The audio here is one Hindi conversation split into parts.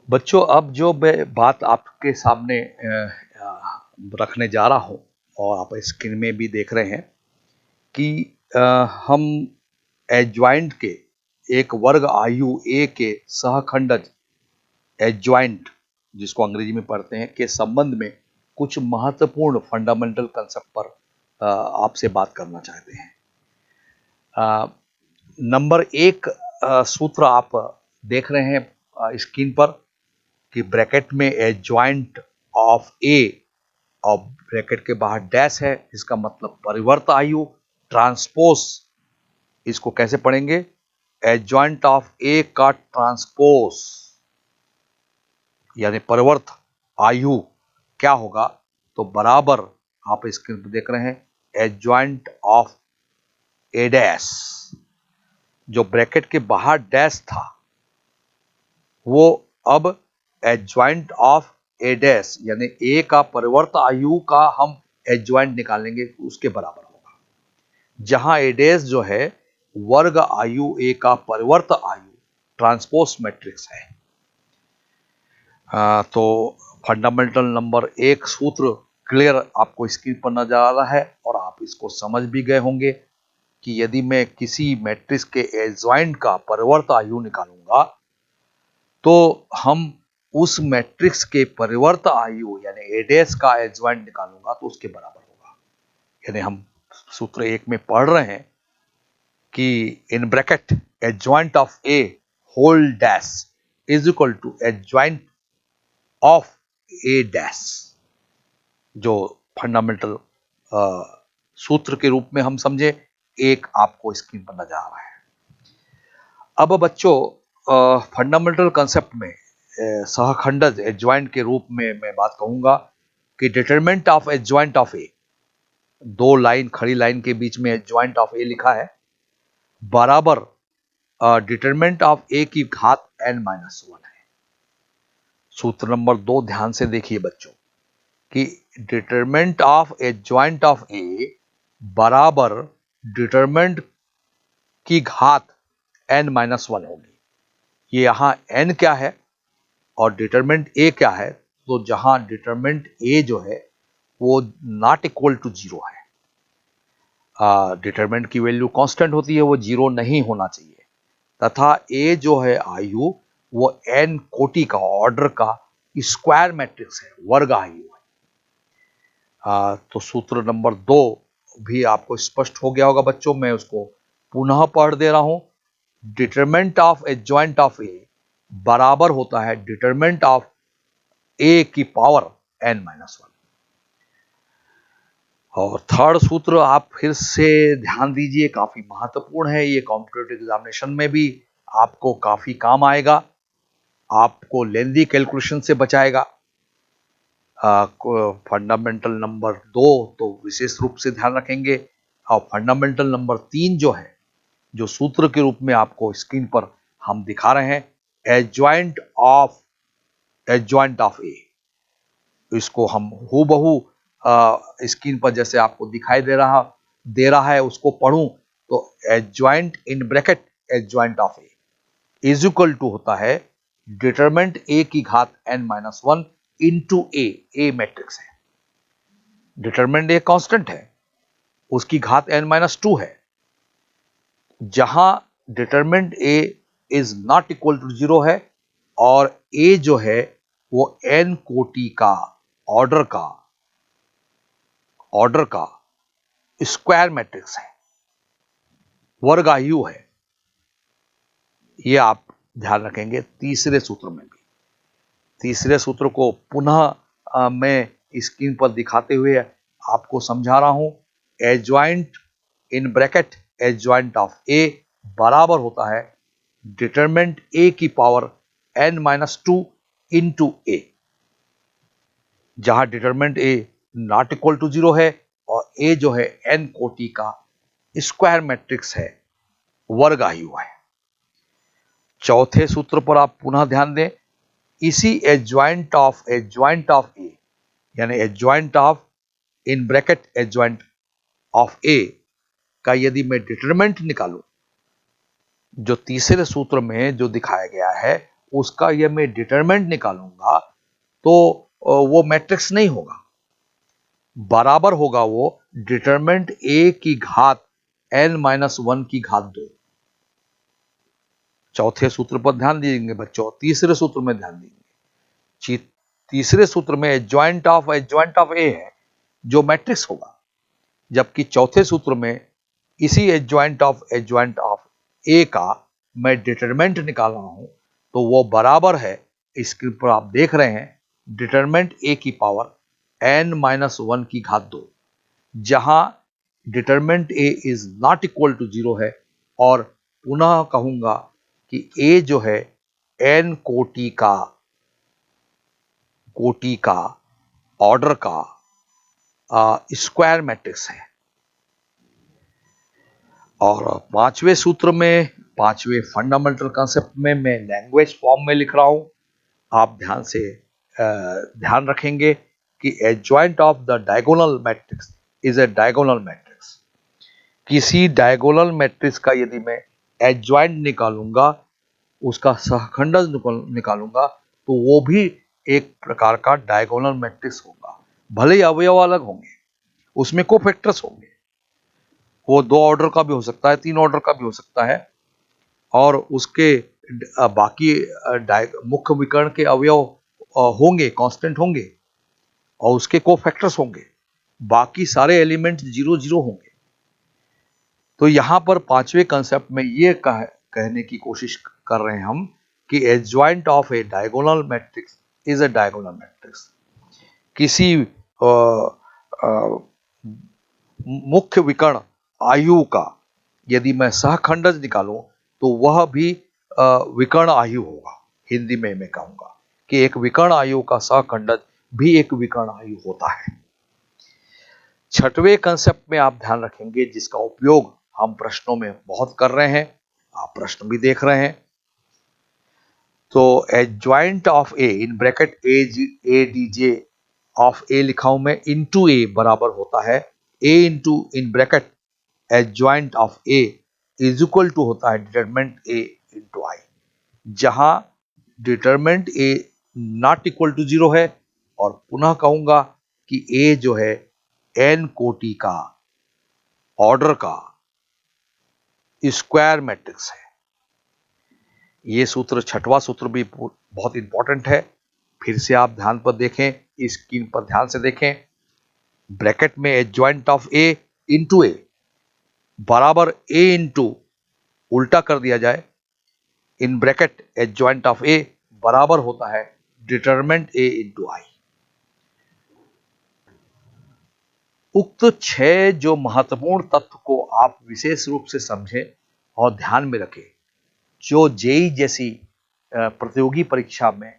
बच्चों, अब जो मैं बात आपके सामने रखने जा रहा हूँ और आप स्क्रीन में भी देख रहे हैं कि हम एडज्वाइंट के एक वर्ग आयु ए के सहखंडज एडज्वाइंट, जिसको अंग्रेजी में पढ़ते हैं, के संबंध में कुछ महत्वपूर्ण फंडामेंटल कंसेप्ट पर आपसे बात करना चाहते हैं। नंबर एक सूत्र आप देख रहे हैं स्क्रीन पर कि ब्रैकेट में एडज्वाइंट ऑफ ए और ब्रैकेट के बाहर डैश है, इसका मतलब परिवर्त आयु ट्रांसपोज। इसको कैसे पढ़ेंगे? एडज्वाइंट ऑफ ए का ट्रांसपोज यानी परिवर्त आयु क्या होगा? तो बराबर आप स्क्रीन पर देख रहे हैं एडज्वाइंट ऑफ ए डैश। जो ब्रैकेट के बाहर डैश था वो अब एडज्वाइंट ऑफ ए डैश यानी ए का परिवर्त आयु का हम एडज्वाइंट निकालेंगे, उसके बराबर होगा। जहां ए डैश जो है वर्ग आयु ए का परिवर्त आयु ट्रांसपोज मैट्रिक्स है। तो फंडामेंटल नंबर एक सूत्र क्लियर आपको स्क्रीन पर नजर आ रहा है और आप इसको समझ भी गए होंगे कि यदि मैं किसी मैट्रिक्स के एडज्वाइंट का परिवर्त आयु निकालूंगा तो हम उस मैट्रिक्स के परिवर्त आयु यानी ए डैश का एडज्वाइंट निकालूंगा तो उसके बराबर होगा। यानी हम सूत्र एक में पढ़ रहे हैं कि in bracket adjoint of A whole dash is equal to adjoint of A dash, जो फंडामेंटल सूत्र के रूप में हम समझे, एक आपको स्क्रीन पर नजर आ रहा है। अब बच्चों, फंडामेंटल कंसेप्ट में सहखंडज एडज्वाइंट के रूप में मैं बात कहूंगा कि डिटरमिनेंट ऑफ एडज्वाइंट ऑफ ए, दो लाइन खड़ी लाइन के बीच में एडज्वाइंट ऑफ ए लिखा है, बराबर डिटरमिनेंट ऑफ ए की घात n-1 है। सूत्र नंबर 2 ध्यान से देखिए बच्चों कि determinant of adjoint of A बराबर डिटरमिनेंट की घात n-1 होगी। ये यहां n क्या है और डिटरमिनेंट a क्या है? तो जहां डिटरमिनेंट a जो है वो नॉट इक्वल टू 0 है, डिटरमिनेंट की वैल्यू कांस्टेंट होती है, वो 0 नहीं होना चाहिए, तथा a जो है आयु वो n कोटि का ऑर्डर का स्क्वायर मैट्रिक्स है, वर्ग आयु है। तो सूत्र नंबर 2 भी आपको स्पष्ट हो गया होगा बच्चों, मैं उसको पुनः पढ़ दे रहा हूं। Determinant of adjoint of A बराबर होता है डिटरमिनेंट ऑफ ए की पावर n-1। और थर्ड सूत्र आप फिर से ध्यान दीजिए, काफी महत्वपूर्ण है, ये कॉम्पिटिटिव एग्जामिनेशन में भी आपको काफी काम आएगा, आपको लेंदी कैलकुलेशन से बचाएगा। फंडामेंटल नंबर 2 तो विशेष रूप से ध्यान रखेंगे, और फंडामेंटल नंबर 3 जो है, जो सूत्र के रूप में आपको स्क्रीन पर हम दिखा रहे हैं, एडज्वाइंट ऑफ ए, इसको हम हूबहू स्क्रीन पर जैसे आपको दिखाई दे रहा है उसको पढ़ूं तो adjoint in bracket adjoint of A is equal to होता है डिटरमिनेंट ए की घात n-1 इंटू ए मैट्रिक्स है। डिटरमिनेंट ए कांस्टेंट है, उसकी घात n-2 है। जहां determinant A is not equal to 0 है और ए जो है वो n कोटि का ऑर्डर का स्क्वायर मैट्रिक्स है, वर्ग आयु है। ये आप ध्यान रखेंगे तीसरे सूत्र में भी। तीसरे सूत्र को पुनः मैं स्क्रीन पर दिखाते हुए आपको समझा रहा हूं। Adjoint in bracket adjoint of A बराबर होता है डिटरमिनेंट ए की पावर n-2 इंटू ए, जहां determinant A not equal to 0 है और ए जो है n कोटि का स्क्वायर मैट्रिक्स है, वर्ग आयु है। चौथे सूत्र पर आप पुनः ध्यान दें, इसी एडज्वाइंट ऑफ ए यानी adjoint of in bracket adjoint of A का यदि मैं डिटरमिनेंट निकालूं, जो तीसरे सूत्र में जो दिखाया गया है उसका ये मैं डिटरमिनेंट निकालूंगा तो वो मैट्रिक्स नहीं होगा, बराबर होगा वो डिटरमिनेंट ए की घात n-1 की घात 2। चौथे सूत्र पर ध्यान देंगे बच्चों, तीसरे सूत्र में ध्यान देंगे। तीसरे सूत्र में एडजॉइंट ऑफ ए है जो मैट्रिक्स होगा, जबकि चौथे सूत्र में इसी एडजॉइंट ऑफ ए का मैं डिटरमिनेंट निकाल रहा हूं, तो वो बराबर है, स्क्रीन पर आप देख रहे हैं, डिटरमिनेंट ए की पावर n-1 की घात 2, जहां determinant A is not equal to 0 है। और पुनः कहूंगा कि ए जो है n कोटि का ऑर्डर का स्क्वायर मैट्रिक्स है। और पांचवें सूत्र में, पांचवें फंडामेंटल कॉन्सेप्ट में मैं लैंग्वेज फॉर्म में लिख रहा हूं, आप ध्यान से ध्यान रखेंगे कि adjoint of the diagonal matrix is a diagonal matrix. किसी डायगोनल मैट्रिक्स का यदि मैं एडजॉइंट निकालूंगा, उसका सहखंडज निकालूंगा, तो वो भी एक प्रकार का डायगोनल मैट्रिक्स होगा, भले ही अवयव अलग होंगे, उसमें कोफैक्टर्स होंगे, वो 2 ऑर्डर का भी हो सकता है, 3 ऑर्डर का भी हो सकता है, और उसके बाकी मुख्य विकर्ण के अवयव होंगे, कांस्टेंट होंगे, और उसके कोफैक्टर्स होंगे, बाकी सारे एलिमेंट 0-0 होंगे। तो यहां पर पांचवें कंसेप्ट में ये कहने की कोशिश कर रहे हैं हम कि adjoint of A diagonal matrix is a diagonal matrix. किसी मुख्य विकर्ण आयु का यदि मैं सहखंडज निकालूं, तो वह भी विकर्ण आयु होगा। हिंदी में मैं कहूंगा कि एक विकर्ण आयु का सहखंडज भी एक विकर्ण आयु होता है। छठवें कंसेप्ट में आप ध्यान रखेंगे, जिसका उपयोग हम प्रश्नों में बहुत कर रहे हैं, आप प्रश्न भी देख रहे हैं। तो adjoint of A in bracket A D J of A लिखा हूं मैं, इनटू ए बराबर होता है A into in bracket adjoint of A is equal to होता है डिटरमिनेंट ए इंटू आई, जहां determinant A not equal to 0 है। और पुनः कहूंगा कि ए जो है n कोटि का ऑर्डर का स्क्वायर मैट्रिक्स है। ये सूत्र, छठवां सूत्र भी बहुत इंपॉर्टेंट है। फिर से आप ध्यान पर देखें, इस स्क्रीन पर ध्यान से देखें, ब्रैकेट में एडजॉइंट ऑफ ए इंटू ए बराबर ए इंटू, उल्टा कर दिया जाए, इन ब्रैकेट एडजॉइंट ऑफ ए बराबर होता है डिटरमिनेंट ए इंटू आई। उक्त 6 जो महत्वपूर्ण तत्व को आप विशेष रूप से समझें और ध्यान में रखें, जो जेई जैसी प्रतियोगी परीक्षा में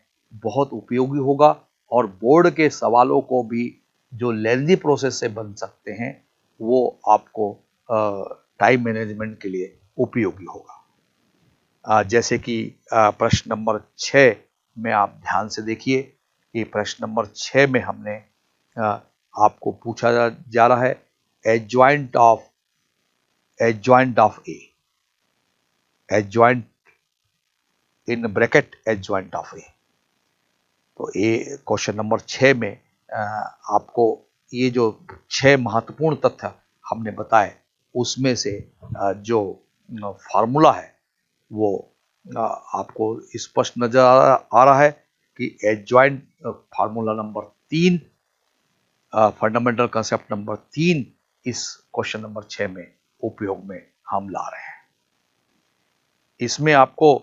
बहुत उपयोगी होगा, और बोर्ड के सवालों को भी जो लेंथी प्रोसेस से बन सकते हैं, वो आपको टाइम मैनेजमेंट के लिए उपयोगी होगा। जैसे कि प्रश्न नंबर 6 में आप ध्यान से देखिए कि प्रश्न नंबर 6 में हमने आपको पूछा जा रहा है adjoint of A, adjoint in bracket adjoint of A. तो ए क्वेश्चन नंबर 6 में आपको ये जो 6 महत्वपूर्ण तथ्य हमने बताए, उसमें से जो फार्मूला है वो आपको स्पष्ट नजर आ रहा है कि adjoint formula number 3, fundamental concept number 3 इस क्वेश्चन नंबर 6 में उपयोग में हम ला रहे हैं। इसमें आपको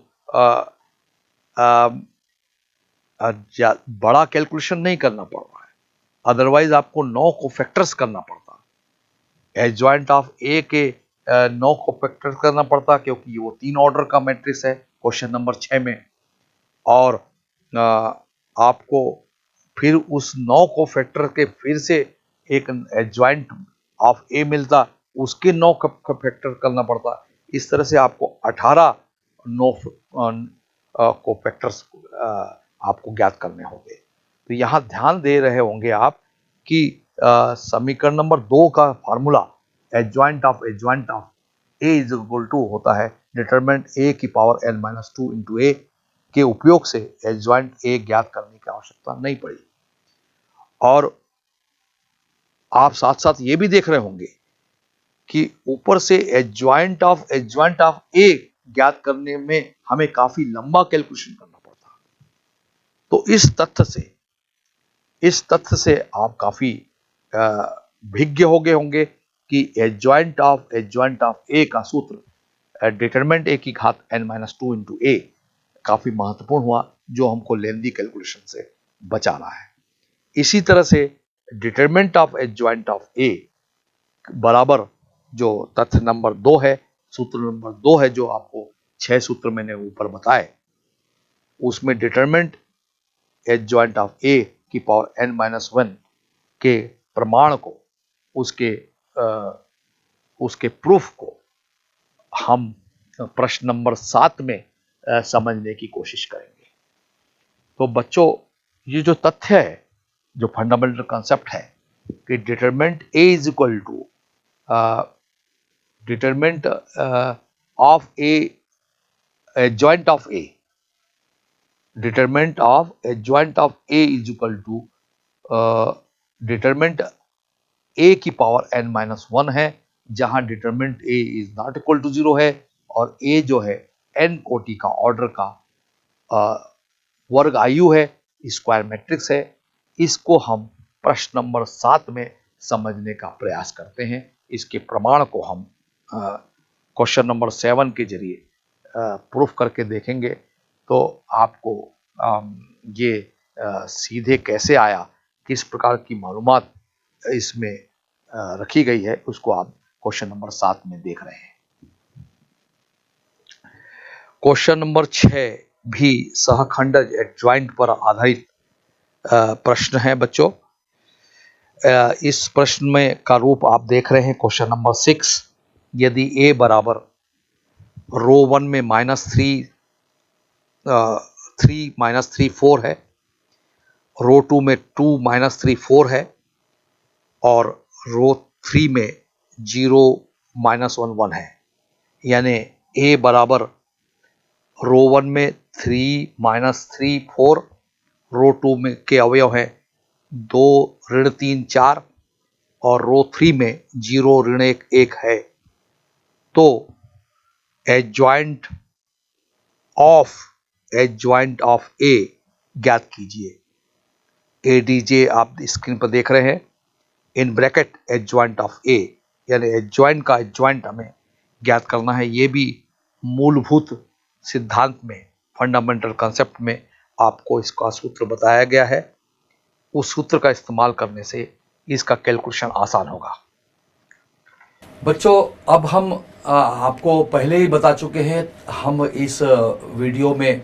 बड़ा कैलकुलेशन नहीं करना पड़ रहा है, अदरवाइज आपको 9 कोफैक्टर्स करना पड़ता। एडजॉइंट ऑफ ए के 9 कोफैक्टर्स करना पड़ता, क्योंकि वो 3 ऑर्डर का मैट्रिक्स है क्वेश्चन नंबर 6 में। और आपको फिर उस 9 कोफैक्टर के फिर से एक एडजॉइंट ऑफ ए मिलता, उसके 9 कोफैक्टर करना पड़ता। इस तरह से आपको 18 9 कोफैक्टर्स आपको ज्ञात करने होंगे। तो यहां ध्यान दे रहे होंगे आप कि समीकरण नंबर 2 का formula adjoint of A is equal to होता है डिटरमिनेंट ए की पावर n-2 इंटू ए के उपयोग से एडजॉइंट ए ज्ञात करने की आवश्यकता नहीं पड़ी। और आप साथ साथ ये भी देख रहे होंगे कि ऊपर से एडजॉइंट ऑफ ए ज्ञात करने में हमें काफी लंबा कैलकुलेशन करना पड़ता। तो इस तथ्य से आप काफी भिज्ञ हो गए होंगे कि एडजॉइंट ऑफ ए का सूत्र डिटरमिनेंट ए की घात n-2 इंटू ए काफी महत्वपूर्ण हुआ, जो हमको लेंदी कैलकुलेशन से बचा रहा है। इसी तरह से डिटरमिनेंट ऑफ ए बराबर जो तथ्य नंबर 2 है, सूत्र नंबर 2 है, जो आपको 6 सूत्र मैंने ऊपर बताए, उसमें डिटरमिनेंट एडजॉइंट ऑफ ए की पावर n-1 के प्रमाण को, उसके प्रूफ को हम प्रश्न नंबर 7 में समझने की कोशिश करेंगे। तो बच्चों, ये जो तथ्य है, जो फंडामेंटल कॉन्सेप्ट है कि determinant A is equal to determinant of A adjoint of A, determinant of adjoint of A is equal to determinant A की पावर n-1 है, जहां determinant A is not equal to 0 है और ए जो है n कोटि का ऑर्डर का वर्ग आयु है, स्क्वायर मैट्रिक्स है। इसको हम प्रश्न नंबर 7 में समझने का प्रयास करते हैं। इसके प्रमाण को हम क्वेश्चन नंबर 7 के जरिए प्रूफ करके देखेंगे। तो आपको ये सीधे कैसे आया, किस प्रकार की मालूमात इसमें रखी गई है, उसको आप क्वेश्चन नंबर 7 में देख रहे हैं। क्वेश्चन नंबर 6 भी सहखंडज एडजॉइंट पर आधारित प्रश्न है बच्चों। इस प्रश्न में का रूप आप देख रहे हैं क्वेश्चन नंबर 6। यदि a बराबर रो 1 में -3 4 है, रो 2 में 2 -3 4 है और रो 3 में 0 -1 1 है, यानी a बराबर रो 1 में 3 -3 4, रो 2 में के अवयव है 2 ऋण 3 4 और रो 3 में 0 ऋण 1 1 है। तो एडजॉइंट ऑफ ए ज्ञात कीजिए। एडीजे आप स्क्रीन पर देख रहे हैं, इन ब्रैकेट एडजॉइंट ऑफ ए, यानी एडजॉइंट का एडजॉइंट हमें ज्ञात करना है। ये भी मूलभूत सिद्धांत में, फंडामेंटल कॉन्सेप्ट में आपको इसका सूत्र बताया गया है। उस सूत्र का इस्तेमाल करने से इसका कैलकुलेशन आसान होगा। बच्चों, अब हम आपको पहले ही बता चुके हैं, हम इस वीडियो में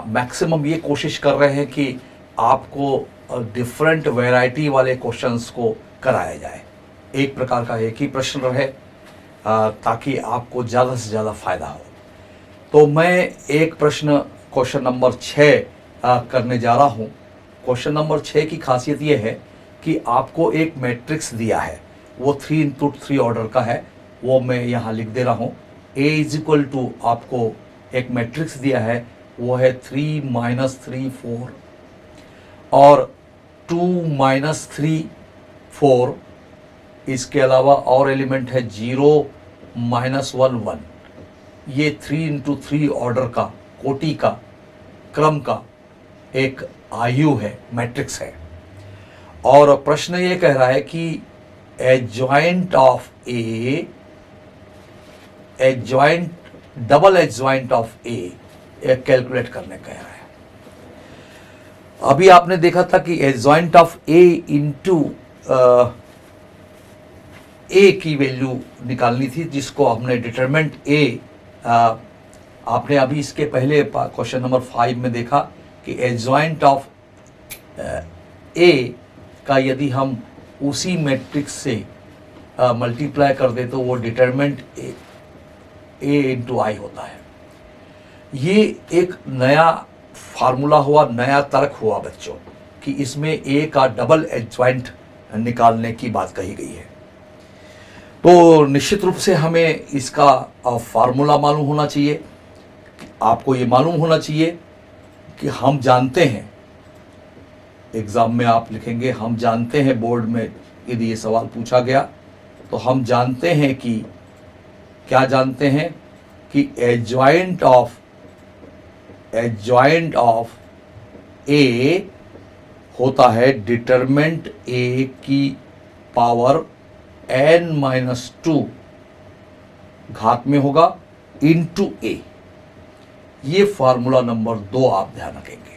मैक्सिमम ये कोशिश कर रहे हैं कि आपको डिफरेंट वैरायटी वाले क्वेश्चंस को कराया जाए। एक प्रकार का एक ही प्रश्न रहे ताकि आपको ज़्यादा से ज़्यादा फायदा हो। तो मैं एक प्रश्न क्वेश्चन नंबर 6 करने जा रहा हूँ। क्वेश्चन नंबर 6 की खासियत ये है कि आपको एक मैट्रिक्स दिया है, वो 3x3 ऑर्डर का है, वो मैं यहाँ लिख दे रहा हूँ। a इज इक्वल टू आपको एक मैट्रिक्स दिया है, वो है 3 -3 4 और 2 -3 4। इसके अलावा और एलिमेंट है 0 -1 1। ये 3x3 ऑर्डर का, कोटि का, क्रम का एक आयु है, मैट्रिक्स है। और प्रश्न ये कह रहा है कि adjoint of A, double adjoint of A calculate करने कह रहा है। अभी आपने देखा था कि एडजॉइंट ऑफ ए इंटू ए की वैल्यू निकालनी थी, जिसको हमने डिटरमिनेंट ए, आपने अभी इसके पहले क्वेश्चन नंबर 5 में देखा कि एडजॉइंट ऑफ ए का यदि हम उसी मैट्रिक्स से मल्टीप्लाई कर दे तो वो डिटरमिनेंट ए इंटू आई होता है। ये एक नया फार्मूला हुआ, नया तर्क हुआ बच्चों, कि इसमें ए का डबल एडजॉइंट निकालने की बात कही गई है। तो निश्चित रूप से हमें इसका फार्मूला मालूम होना चाहिए। आपको ये मालूम होना चाहिए कि हम जानते हैं, एग्ज़ाम में आप लिखेंगे हम जानते हैं, बोर्ड में यदि ये सवाल पूछा गया तो हम जानते हैं कि, क्या जानते हैं कि एडजॉइंट ऑफ ए होता है डिटरमेंट ए की पावर n-2 घात में होगा इनटू ए। ये फार्मूला नंबर 2 आप ध्यान रखेंगे।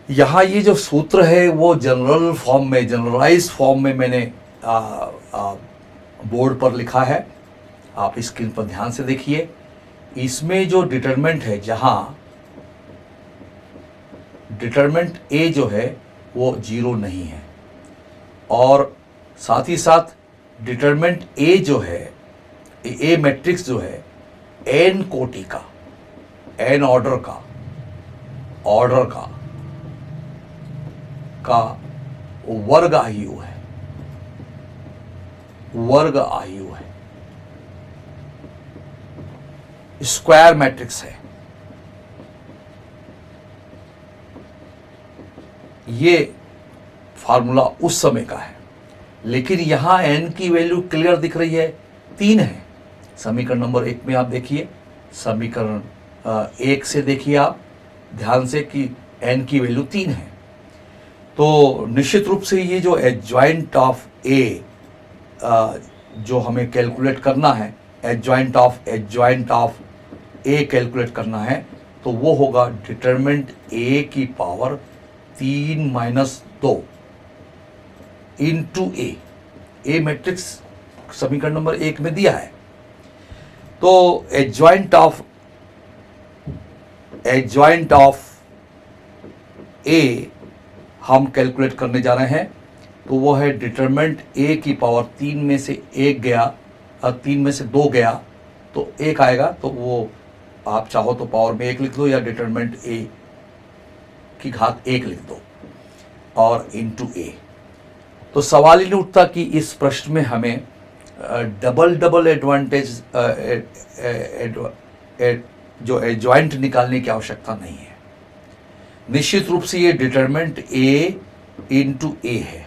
यहाँ ये जो सूत्र है वो जनरल फॉर्म में, जनरलाइज फॉर्म में मैंने बोर्ड पर लिखा है, आप स्क्रीन पर ध्यान से देखिए। इसमें जो डिटरमेंट है, जहाँ डिटरमेंट ए जो है वो 0 नहीं है, और साथ ही साथ डिटरमेंट ए जो है, ए मैट्रिक्स जो है n कोटि का, n ऑर्डर का वर्ग आयु है, स्क्वायर मैट्रिक्स है। ये फार्मूला उस समय का है, लेकिन यहां n की वैल्यू क्लियर दिख रही है, 3 है। समीकरण नंबर 1 में आप देखिए, समीकरण 1 से देखिए आप ध्यान से कि n की वैल्यू 3 है। तो निश्चित रूप से ये जो एडजॉइंट ऑफ ए जो हमें कैलकुलेट करना है, एडजॉइंट ऑफ ए कैलकुलेट करना है, तो वो होगा डिटरमेंट ए की पावर 3-2 इंटू ए मैट्रिक्स समीकरण नंबर 1 में दिया है। तो एडजॉइंट ऑफ ए हम कैलकुलेट करने जा रहे हैं, तो वो है डिटरमेंट ए की पावर 3 में से 1 गया, 3 में से 2 गया तो 1 आएगा, तो वो आप चाहो तो पावर में 1 लिख दो या डिटरमेंट ए की घात 1 लिख दो और इनटू ए। तो सवाल ही नहीं उठता कि इस प्रश्न में हमें डबल एडवांटेज जो एडजॉइंट निकालने की आवश्यकता नहीं है। निश्चित रूप से ये डिटरमेंट ए इंटू ए है।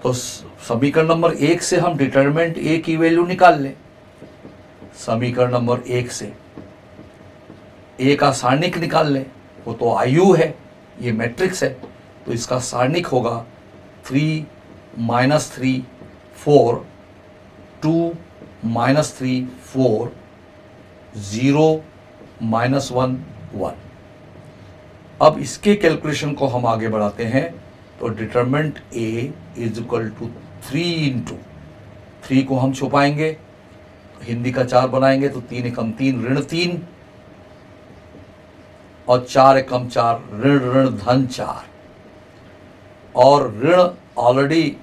तो समीकरण नंबर 1 से हम डिटरमेंट ए की वैल्यू निकाल लें। समीकरण नंबर 1 से ए का सारणिक निकाल लें, वो तो आयु है, ये मैट्रिक्स है, तो इसका सारणिक होगा 3 - 3 4 2 - 3 4 0 -1 1। अब इसके कैलकुलेशन को हम आगे बढ़ाते हैं, तो determinant A is equal to 3 into 3 को हम छुपाएंगे, हिंदी का 4 बनाएंगे, तो 3 एकम 3 ऋण 3 और 4 एकम 4 ऋण धन 4, और ऋण ऑलरेडी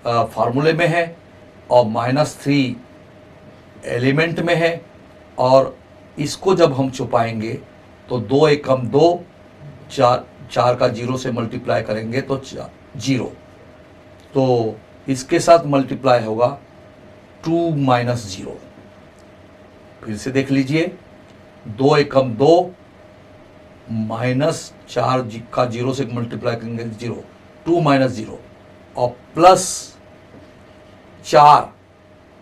फार्मूले में है और -3 एलिमेंट में है, और इसको जब हम छुपाएंगे तो 2 एकम 2 4 का 0 से मल्टीप्लाई करेंगे तो 0, तो इसके साथ मल्टीप्लाई होगा 2 - 0। फिर से देख लीजिए, 2 एकम 2 -4 का 0 से मल्टीप्लाई करेंगे 0, 2 - 0 और प्लस 4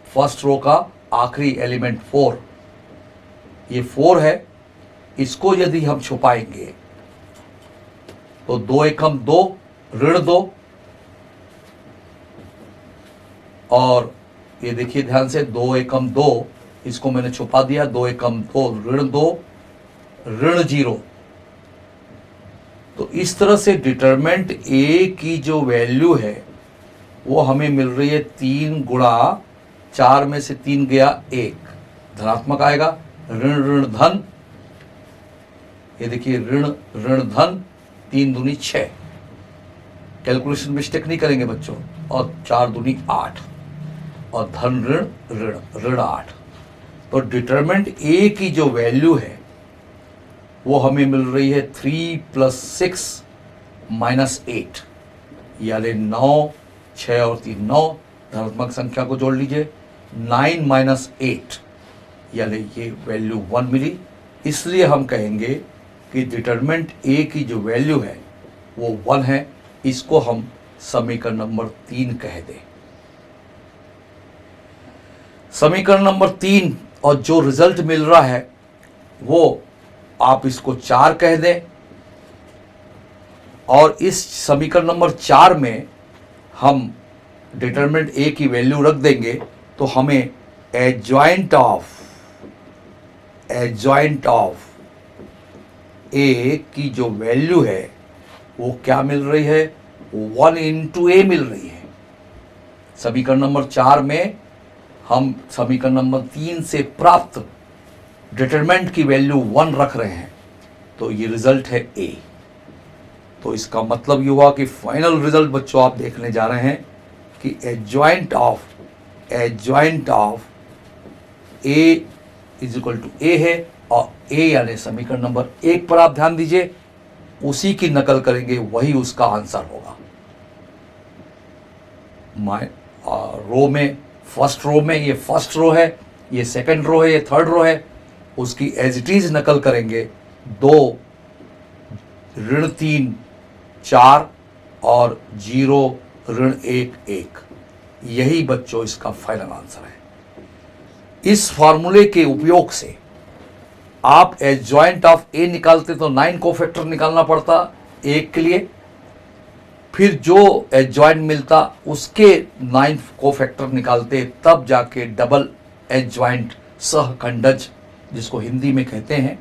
फर्स्ट रो का आखिरी एलिमेंट 4, ये 4 है, इसको यदि हम छुपाएंगे तो 2 एकम 2 ऋण 2, और ये देखिए ध्यान से 2 एकम 2 इसको मैंने छुपा दिया, 2 एकम 2 ऋण 2 ऋण 0। तो इस तरह से डिटरमेंट ए की जो वैल्यू है वो हमें मिल रही है 3 गुणा 4 में से 3 गया 1, धनात्मक आएगा, ऋण धन, ये देखिए ऋण धन 3 दूनी 6, कैलकुलेशन मिस्टेक नहीं करेंगे बच्चों, और 4 दूनी 8 और धन ऋण 8। तो डिटरमेंट ए की जो वैल्यू है वो हमें मिल रही है 3 + 6 - 8, यानी 9, 6 और 3 9, धनात्मक संख्या को जोड़ लीजिए, 9 - 8 यानी ये वैल्यू 1 मिली। इसलिए हम कहेंगे कि डिटरमिनेंट ए की जो वैल्यू है वो 1 है, इसको हम समीकरण नंबर 3 कह दें। समीकरण नंबर 3 और जो रिजल्ट मिल रहा है वो आप इसको 4 कह दें, और इस समीकरण नंबर 4 में हम डिटरमिनेंट ए की वैल्यू रख देंगे तो हमें एडजॉइंट ऑफ ए की जो वैल्यू है वो क्या मिल रही है, 1 इंटू ए मिल रही है। समीकरण नंबर 4 में हम समीकरण नंबर 3 से प्राप्त डिटरमिनेंट की वैल्यू 1 रख रहे हैं, तो ये रिजल्ट है ए। तो इसका मतलब ये हुआ कि फाइनल रिजल्ट बच्चों आप देखने जा रहे हैं कि adjoint of A is equal to A है, और ए यानी समीकरण नंबर 1 पर आप ध्यान दीजिए, उसी की नकल करेंगे, वही उसका आंसर होगा। रो में, फर्स्ट रो में ये फर्स्ट रो है, ये सेकंड रो है, ये थर्ड रो है, उसकी एज इट इज नकल करेंगे। 2 ऋण 3 4 और 0 ऋण 1 1, यही बच्चों इसका फाइनल आंसर है। इस फॉर्मूले के उपयोग से आप एडजॉइंट ऑफ ए निकालते तो 9 कोफैक्टर निकालना पड़ता 1 के लिए, फिर जो एडजॉइंट मिलता उसके 9 कोफैक्टर निकालते, तब जाके डबल एडजॉइंट सहखंडज, जिसको हिंदी में कहते हैं,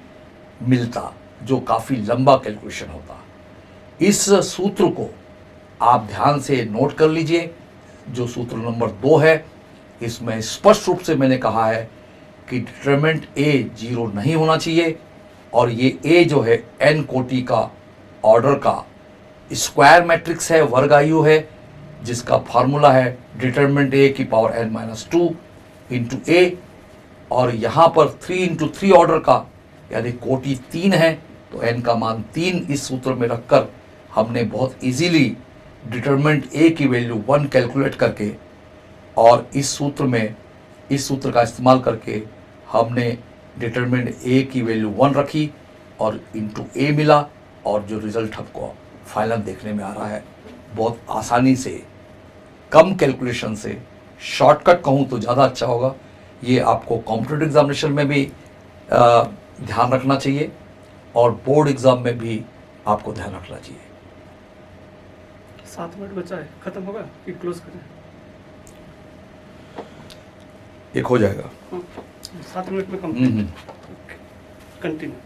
मिलता, जो काफ़ी लंबा कैलकुलेशन होता। इस सूत्र को आप ध्यान से नोट कर लीजिए, जो सूत्र नंबर 2 है, इसमें स्पष्ट रूप से मैंने कहा है कि डिटरमिनेंट ए 0 नहीं होना चाहिए, और ये ए जो है n कोटि का ऑर्डर का स्क्वायर मैट्रिक्स है, वर्ग आयु है, जिसका फार्मूला है डिटरमिनेंट ए की पावर n-2 इंटू ए, और यहाँ पर 3 इंटू 3 ऑर्डर का यानी कोटि 3 है, तो n का मान 3 इस सूत्र में रखकर हमने बहुत इजीली डिटरमिनेंट ए की वैल्यू 1 कैलकुलेट करके, और इस सूत्र का इस्तेमाल करके हमने डिटरमिनेंट ए की वैल्यू 1 रखी और इंटू ए मिला, और जो रिजल्ट हमको फाइनल देखने में आ रहा है, बहुत आसानी से, कम कैलकुलेशन से, शॉर्टकट कहूँ तो ज़्यादा अच्छा होगा। ये आपको कॉम्पिटिटिव एग्जामिनेशन में भी ध्यान रखना चाहिए, और बोर्ड एग्ज़ाम में भी आपको ध्यान रखना चाहिए। 7 मिनट बचा है, खत्म होगा कि क्लोज करें? एक हो जाएगा। 7 मिनट में कंप्लीट। कंटिन्यू।